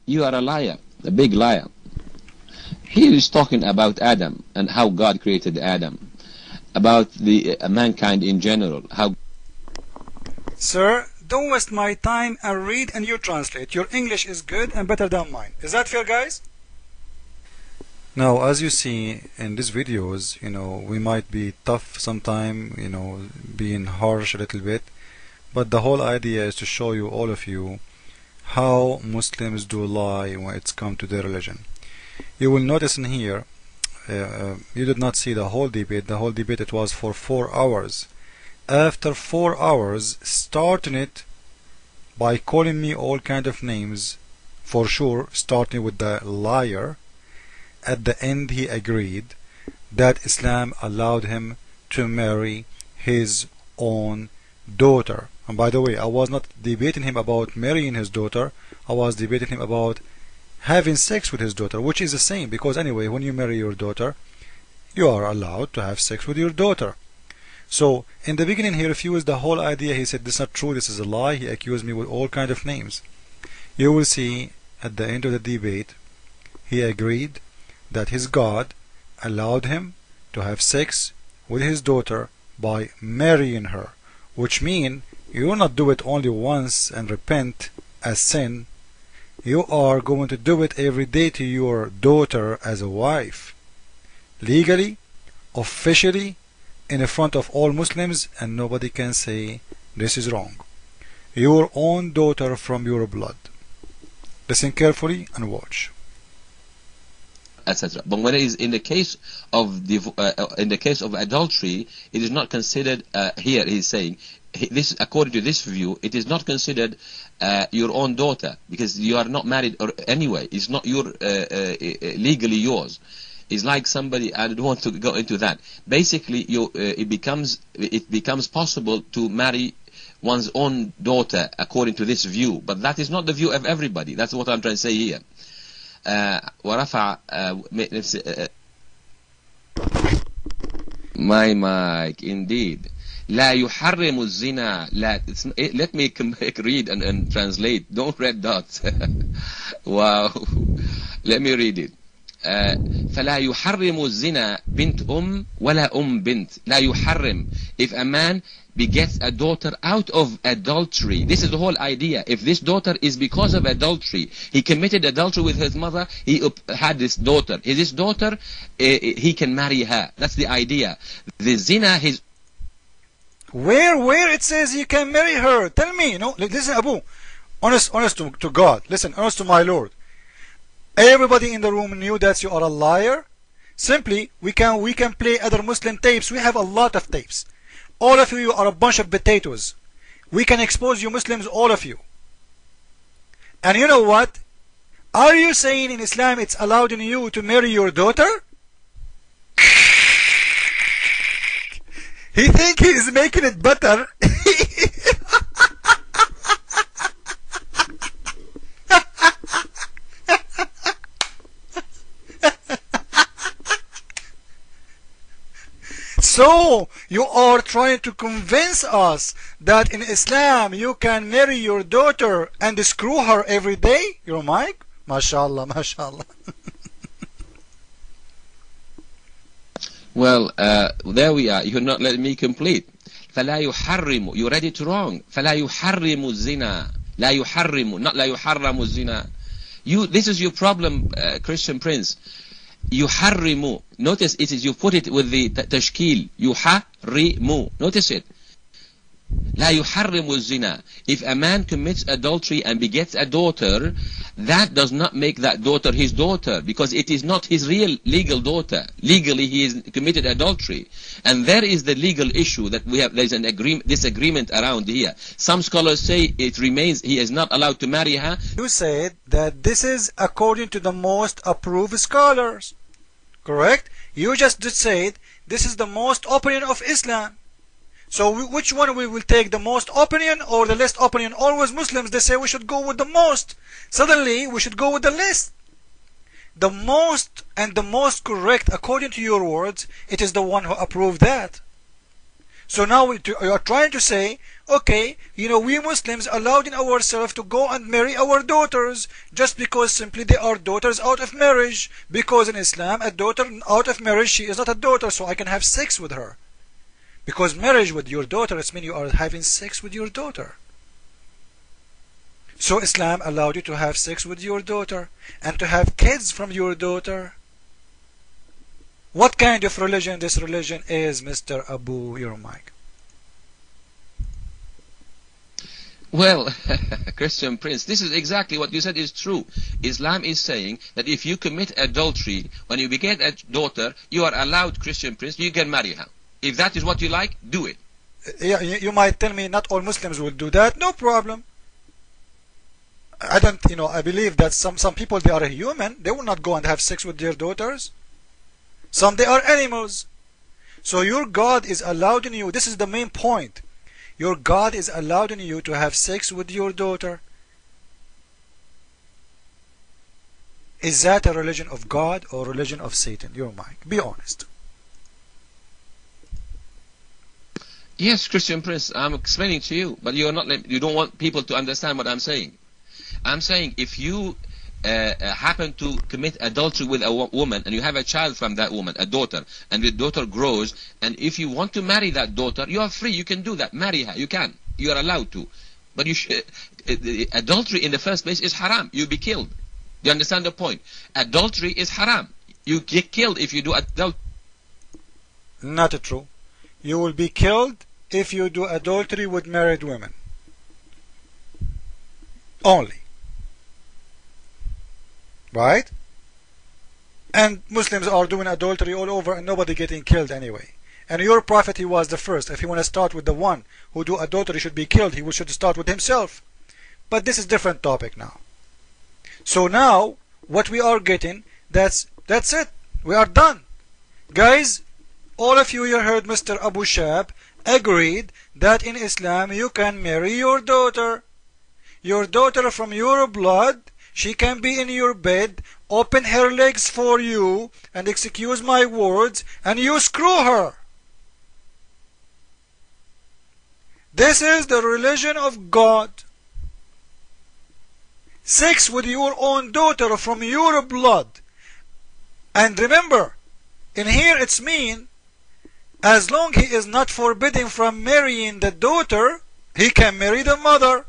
you are a liar, a big liar. Here is talking about Adam and how God created Adam, about the mankind in general. How. Sir, don't waste my time and read and you translate. Your English is good and better than mine. Is that fair, guys? Now, as you see in these videos, we might be tough sometime, being harsh a little bit, but the whole idea is to show you, all of you, how Muslims do lie when it's come to their religion. You will notice in here, you did not see the whole debate. The whole debate, it was for 4 hours. After 4 hours, starting it by calling me all kind of names, for sure, starting with the liar. At the end, he agreed that Islam allowed him to marry his own daughter. And by the way, I was not debating him about marrying his daughter. I was debating him about having sex with his daughter, which is the same, because anyway, when you marry your daughter, you are allowed to have sex with your daughter. So in the beginning, he refused the whole idea. He said, this is not true, this is a lie. He accused me with all kind of names. You will see at the end of the debate, he agreed that his God allowed him to have sex with his daughter by marrying her, which means you will not do it only once and repent as sin. You are going to do it every day to your daughter as a wife, legally, officially, in front of all Muslims, and nobody can say this is wrong. Your own daughter from your blood. Listen carefully and watch. Etc. But when it is in the case of adultery, it is not considered. Here he's saying this, according to this view, it is not considered your own daughter, because you are not married or anyway. It's not your legally yours. It's like somebody. I don't want to go into that. Basically, it becomes possible to marry one's own daughter according to this view, but that is not the view of everybody. That's what I'm trying to say here. ورفع my mic indeed لا يحرم الزنا لا. Let me read and translate. Don't read dots. Wow. Let me read it. فلا يحرم الزنا بنت ولا بنت. لا يحرم. If a man begets a daughter out of adultery, this is the whole idea. If this daughter is because of adultery, he committed adultery with his mother, he had this daughter. His daughter, he can marry her. That's the idea. The zina, his. Where it says you can marry her? Tell me. Listen, Abu. Honest to God. Listen, honest to my Lord. Everybody in the room knew that you are a liar. Simply, we can play other Muslim tapes. We have a lot of tapes. All of you are a bunch of potatoes. We can expose you Muslims, all of you. And you know what? Are you saying in Islam it's allowed in you to marry your daughter? He think he is making it better. So, you are trying to convince us that in Islam you can marry your daughter and screw her every day? Your mic? MashaAllah, MashaAllah. Well, there we are. You're not letting me complete. فَلَا يُحَرِّمُ. You read it wrong. فَلَا يُحَرِّمُ الزِّنَا. لَا يُحَرِّمُ. Not لَا يُحَرَّمُ الزِّنَا. This is your problem, Christian Prince. يحرم. Notice it is, you put it with the tashkil. يحرم. Notice it. لا يحرم الزنا. If a man commits adultery and begets a daughter, that does not make that daughter his daughter, because it is not his real legal daughter. Legally he has committed adultery, and there is the legal issue that we have. There is an disagreement around here. Some scholars say it remains, he is not allowed to marry her. You said that this is according to the most approved scholars, correct? You just said this is the most opinion of Islam. So which one we will take, the most opinion or the least opinion? Always Muslims, they say we should go with the most. Suddenly we should go with the least. The most and the most correct, according to your words, it is the one who approved that. So now you are trying to say, okay, we Muslims allowed in ourselves to go and marry our daughters just because simply they are daughters out of marriage. Because in Islam, a daughter out of marriage, she is not a daughter, so I can have sex with her. Because marriage with your daughter, it means you are having sex with your daughter. So Islam allowed you to have sex with your daughter and to have kids from your daughter. What kind of religion this religion is, Mr. Abu, your mic? Well, Christian Prince, this is exactly what you said is true. Islam is saying that if you commit adultery, when you beget a daughter, you are allowed, Christian Prince, you can marry her. If that is what you like, do it. Yeah, you might tell me not all Muslims will do that. No problem. I don't, I believe that some people, they are human. They will not go and have sex with their daughters. Some, they are animals. So your God is allowed in you. This is the main point. Your God is allowed in you to have sex with your daughter. Is that a religion of God or religion of Satan? Your mic. Be honest. Yes, Christian Prince, I'm explaining to you, but you don't want people to understand what I'm saying. I'm saying if you happen to commit adultery with a woman and you have a child from that woman, a daughter, and the daughter grows, and if you want to marry that daughter, you are free, you can do that, marry her, you can, you are allowed to. But adultery in the first place is haram, you'll be killed. Do you understand the point? Adultery is haram, you get killed if you do adultery. Not true. You will be killed if you do adultery with married women. Only. Right? And Muslims are doing adultery all over and nobody getting killed anyway. And your prophet, he was the first. If you want to start with the one who do adultery should be killed, he should start with himself. But this is different topic now. So now, what we are getting, that's it. We are done. Guys, all of you heard Mr. Abu Shab agreed that in Islam you can marry your daughter. Your daughter from your blood. She can be in your bed, open her legs for you, and excuse my words, and you screw her. This is the religion of God. Sex with your own daughter from your blood. And remember, in here it's mean, as long he is not forbidden from marrying the daughter, he can marry the mother.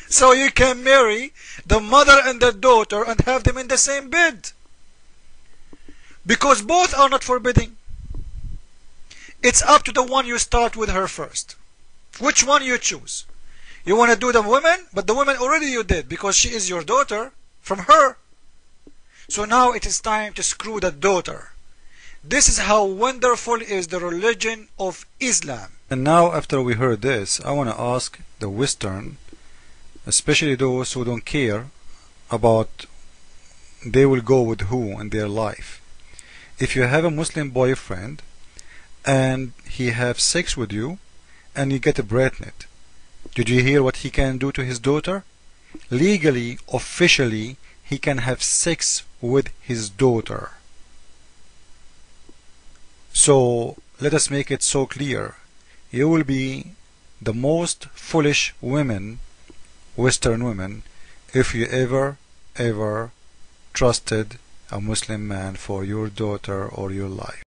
So you can marry the mother and the daughter and have them in the same bed. Because both are not forbidden. It's up to the one you start with her first. Which one you choose. You want to do the woman, but the woman already you did because she is your daughter from her. So now it is time to screw the daughter. This is how wonderful is the religion of Islam. And now after we heard this, I want to ask the Western, especially those who don't care about they will go with who in their life. If you have a Muslim boyfriend and he have sex with you and you get pregnant, did you hear what he can do to his daughter? Legally, officially, he can have sex with his daughter. So let us make it so clear. You will be the most foolish women, Western women, if you ever trusted a Muslim man for your daughter or your life.